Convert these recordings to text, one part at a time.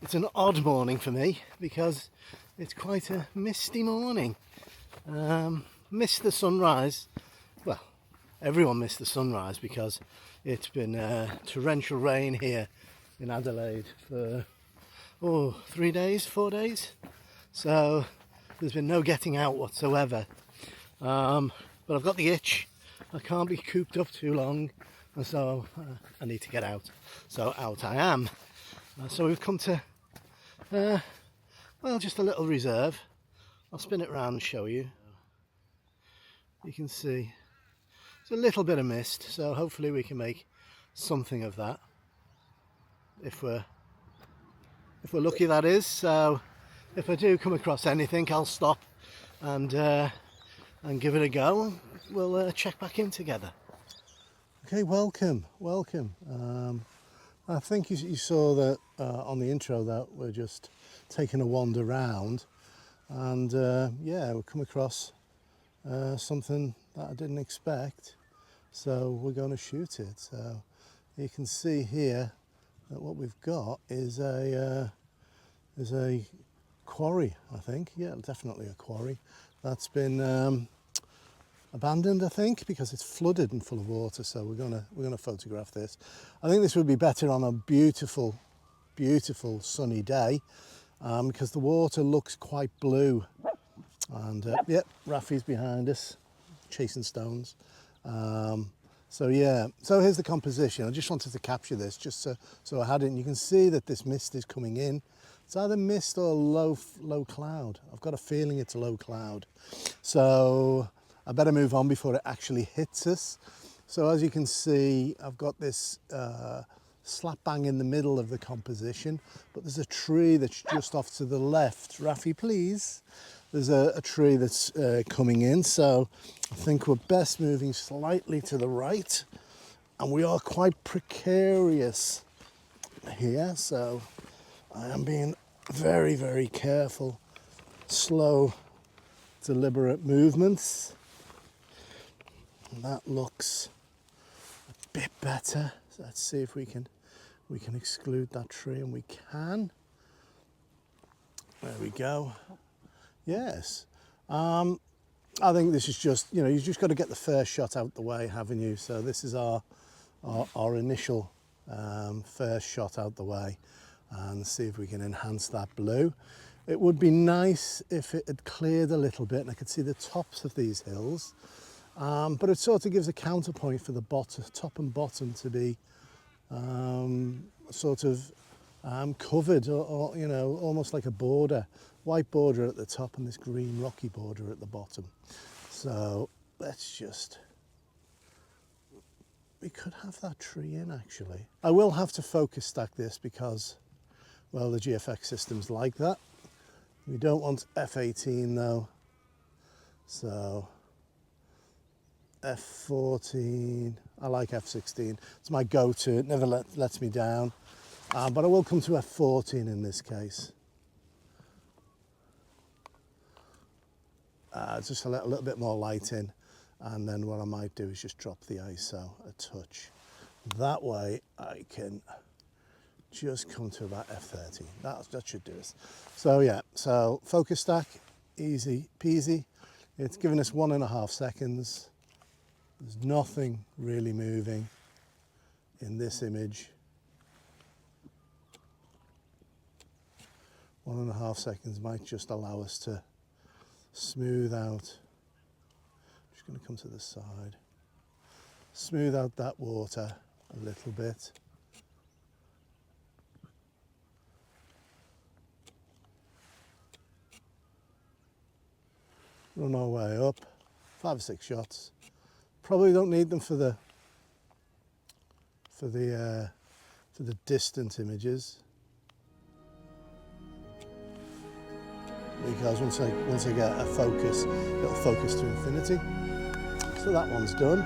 It's an odd morning for me because it's quite a misty morning. Missed the sunrise. Well, everyone missed the sunrise because it's been torrential rain here in Adelaide for 3 days, 4 days. So there's been no getting out whatsoever. But I've got the itch. I can't be cooped up too long, and so I need to get out. So out I am. So we've come to well, just a little reserve. I'll spin it around and show you. You can see it's a little bit of mist, so hopefully we can make something of that if we're lucky, that is. So if I do come across anything, I'll stop and give it a go. We'll check back in together. Okay, welcome. I think you saw that on the intro that we're just taking a wander round, and yeah, we've come across something that I didn't expect, so we're going to shoot it. So you can see here that what we've got is a quarry, I think. Yeah, definitely a quarry that's been abandoned, I think, because it's flooded and full of water. So we're gonna photograph this. I think this would be better on a beautiful sunny day, because the water looks quite blue. And yep, Rafi's behind us chasing stones. So yeah, so here's the composition. I just wanted to capture this just so I had it, and you can see that this mist is coming in. It's either mist or low cloud. I've got a feeling it's a low cloud, so I better move on before it actually hits us. So as you can see, I've got this slap bang in the middle of the composition, but there's a tree that's just off to the left. Rafi, please. There's a tree that's coming in, so I think we're best moving slightly to the right, and we are quite precarious here, so I am being very careful, slow, deliberate movements. And that looks a bit better. So let's see if we can exclude that tree, and we can. There we go. Yes. I think this is just, you've just got to get the first shot out the way, haven't you? So this is our initial first shot out the way, and see if we can enhance that blue. It would be nice if it had cleared a little bit and I could see the tops of these hills. But it sort of gives a counterpoint for the top and bottom to be sort of covered, or almost like a border, white border at the top and this green rocky border at the bottom. So we could have that tree in actually. I will have to focus stack this because, well, the GFX system's like that. We don't want F18 though, so F14, I like F16, it's my go-to, it never lets me down, but I will come to F14 in this case. Just a little bit more light in, and then what I might do is just drop the ISO a touch. That way I can just come to about F30, that should do it. So yeah, so focus stack, easy peasy, it's giving us 1.5 seconds. There's nothing really moving in this image. 1.5 seconds might just allow us to smooth out. Just going to come to the side. Smooth out that water a little bit. Run our way up. 5 or 6 shots. Probably don't need them for the distant images, because once I get a focus, it'll focus to infinity. So that one's done.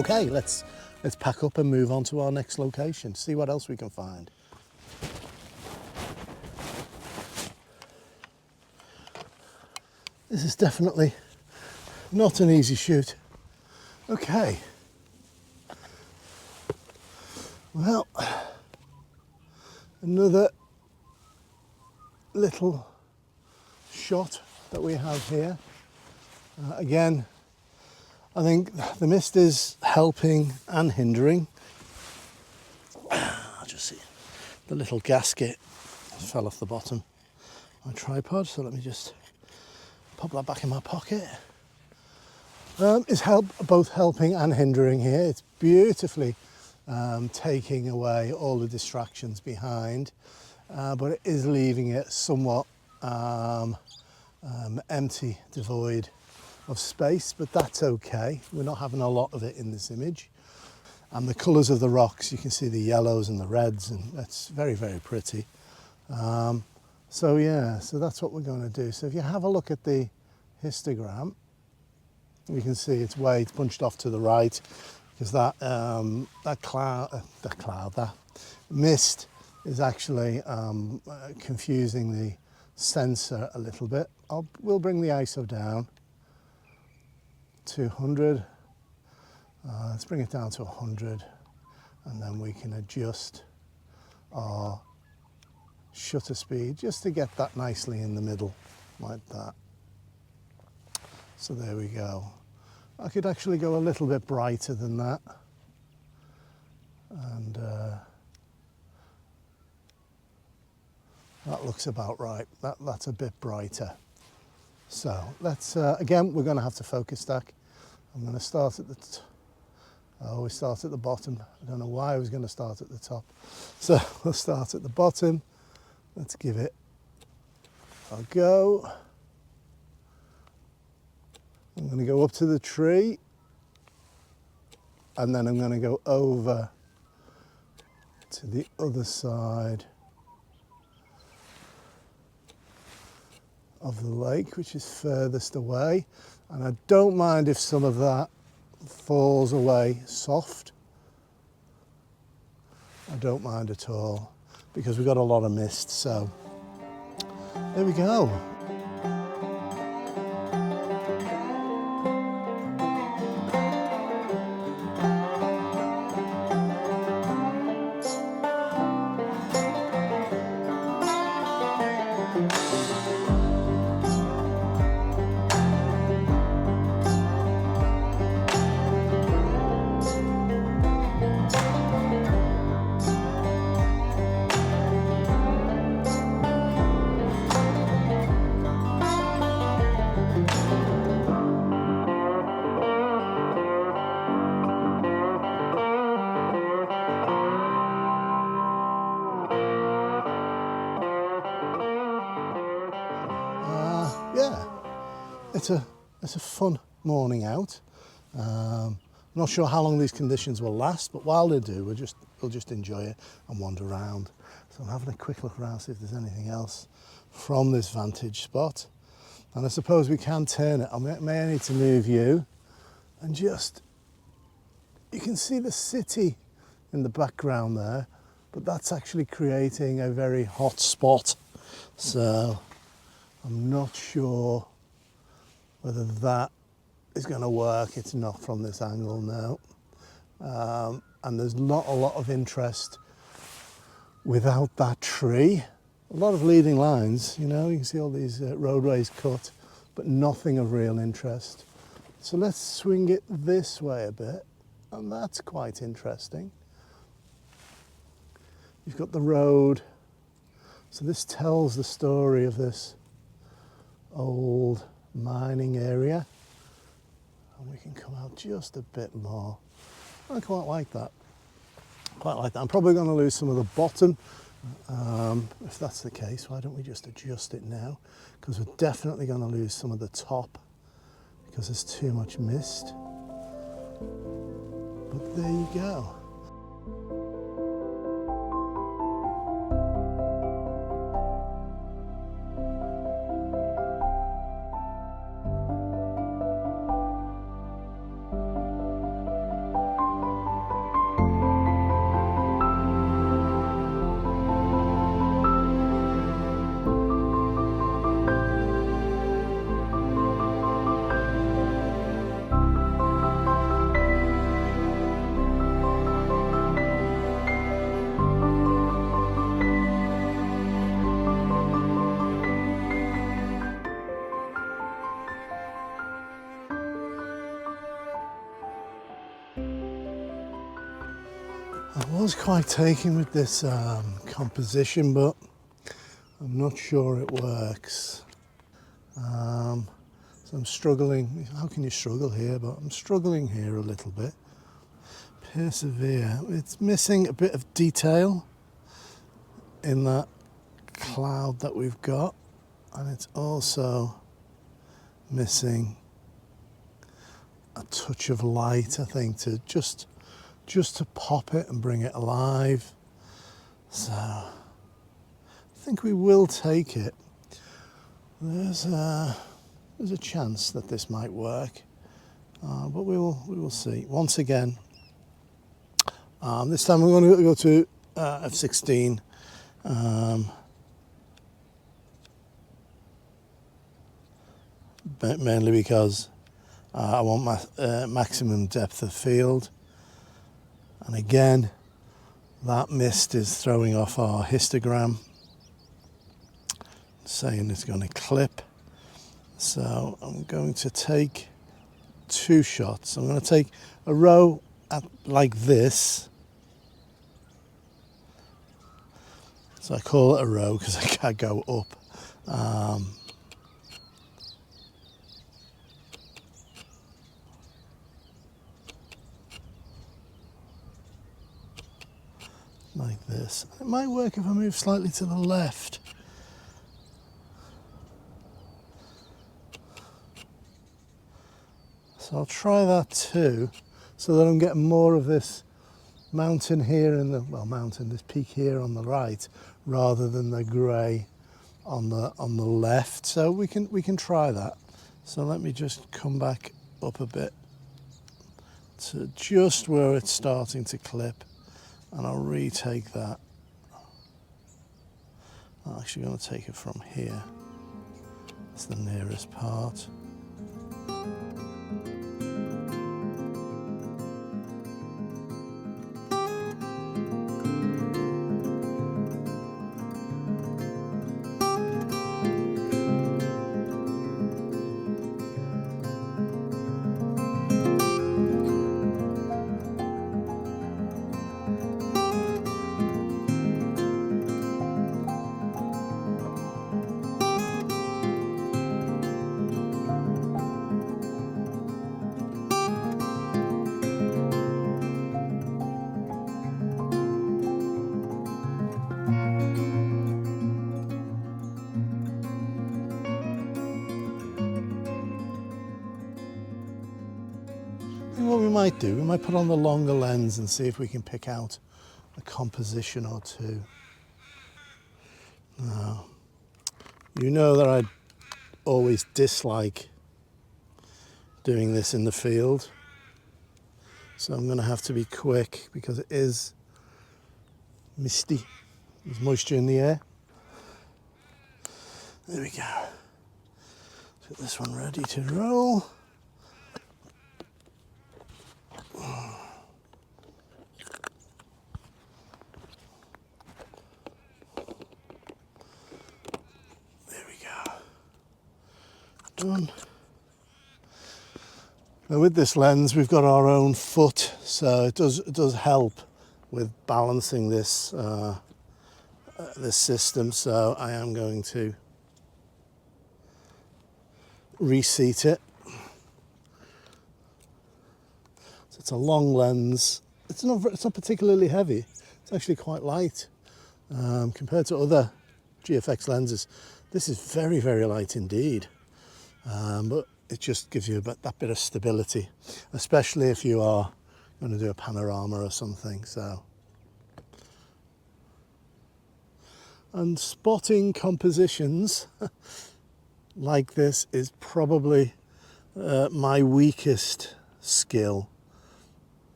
Okay, let's pack up and move on to our next location, see what else we can find. This is definitely not an easy shoot. Okay. Well, another little shot that we have here. Again, I think the mist is helping and hindering. I'll just see the little gasket fell off the bottom of my tripod, so let me just pop that back in my pocket. It's both helping and hindering here. It's beautifully taking away all the distractions behind, but it is leaving it somewhat empty, devoid of space, but that's okay. We're not having a lot of it in this image. And the colours of the rocks, you can see the yellows and the reds, and that's very, very pretty. So yeah, so that's what we're going to do. So if you have a look at the histogram, you can see it's punched off to the right, because that mist is actually confusing the sensor a little bit. We'll bring the ISO down to 100. Let's bring it down to 100, and then we can adjust our shutter speed just to get that nicely in the middle, like that. So there we go. I could actually go a little bit brighter than that, and that looks about right. That's a bit brighter. So let's, again, we're going to have to focus stack. I'm going to start at the I always start at the bottom. I don't know why I was going to start at the top. So we'll start at the bottom. Let's give it a go. I'm going to go up to the tree, and then I'm going to go over to the other side of the lake, which is furthest away. And I don't mind if some of that falls away soft. I don't mind at all, because we've got a lot of mist. So there we go. Yeah, it's a fun morning out. I'm not sure how long these conditions will last, but while they do, we'll just enjoy it and wander around. So I'm having a quick look around, see if there's anything else from this vantage spot. And I suppose we can turn it. I may need to move you, and just, you can see the city in the background there, but that's actually creating a very hot spot. So I'm not sure whether that is going to work. It's not from this angle now. And there's not a lot of interest without that tree. A lot of leading lines, you know, you can see all these roadways cut, but nothing of real interest. So let's swing it this way a bit, and that's quite interesting. You've got the road. So this tells the story of this old mining area. And we can come out just a bit more. I quite like that. Quite like that. I'm probably going to lose some of the bottom. If that's the case, why don't we just adjust it now? Because we're definitely going to lose some of the top because there's too much mist. But there you go. was quite taken with this composition, but I'm not sure it works. So I'm struggling. How can you struggle here? But I'm struggling here a little bit. Persevere. It's missing a bit of detail in that cloud that we've got, and it's also missing a touch of light, I think, to just to pop it and bring it alive. So I think we will take it. There's a chance that this might work, but we will see. Once again, this time we're going to go to f16. Mainly because I want my maximum depth of field. And again, that mist is throwing off our histogram, saying it's going to clip. So I'm going to take 2 shots. I'm going to take a row like this. So I call it a row because I can't go up. Like this. It might work if I move slightly to the left. So I'll try that too, so that I'm getting more of this mountain here in the, well, this peak here on the right, rather than the grey on the left. So we can try that. So let me just come back up a bit to just where it's starting to clip. And I'll retake that. I'm actually going to take it from here. It's the nearest part. What we might do, we might put on the longer lens and see if we can pick out a composition or two. Now, you know that I always dislike doing this in the field, so I'm going to have to be quick because it is misty. There's moisture in the air. There we go. Get this one ready to roll. Done. Now with this lens we've got our own foot, so it does help with balancing this this system. So I am going to reseat it. So it's a long lens. It's not particularly heavy. It's actually quite light compared to other GFX lenses. This is very, very light indeed. But it just gives you that bit of stability, especially if you are going to do a panorama or something. So, and spotting compositions like this is probably my weakest skill.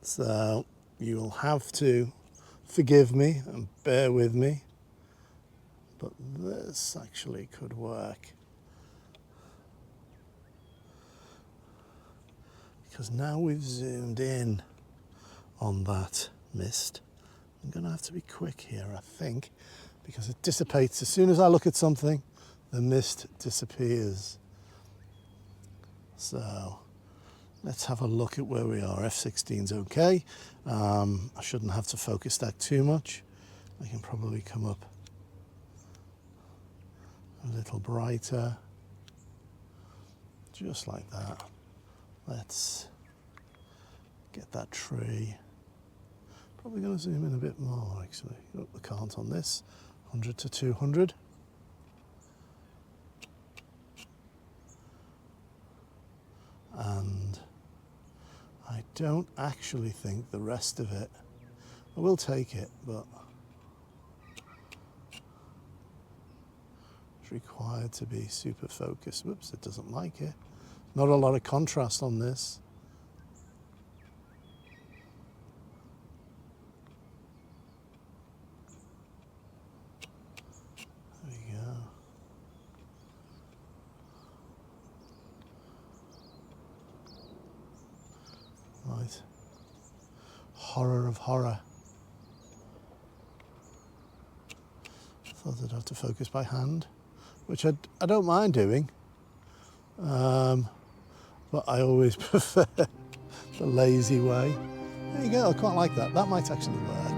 So you'll have to forgive me and bear with me, but this actually could work. Because now we've zoomed in on that mist, I'm going to have to be quick here, I think, because it dissipates. As soon as I look at something, the mist disappears. So let's have a look at where we are. F16's okay. I shouldn't have to focus that too much. I can probably come up a little brighter, just like that. Let's get that tree. Probably going to zoom in a bit more actually. Oh, I can't on this. 100 to 200. And I don't actually think the rest of it, I will take it, but it's required to be super focused. Whoops, it doesn't like it. Not a lot of contrast on this. There we go. Right. Horror of horror. Thought I'd have to focus by hand, which I don't mind doing, but I always prefer the lazy way. There you go, I quite like that. That might actually work.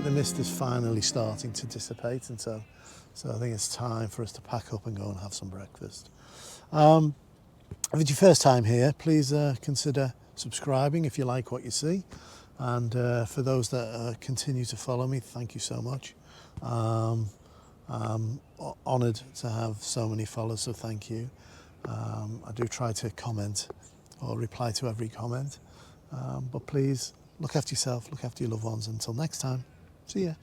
The mist is finally starting to dissipate, and so I think it's time for us to pack up and go and have some breakfast. If it's your first time here, please consider subscribing if you like what you see, and for those that continue to follow me, thank you so much. I'm honoured to have so many followers, so thank you. I do try to comment or reply to every comment, but please look after yourself, look after your loved ones. Until next time. See ya.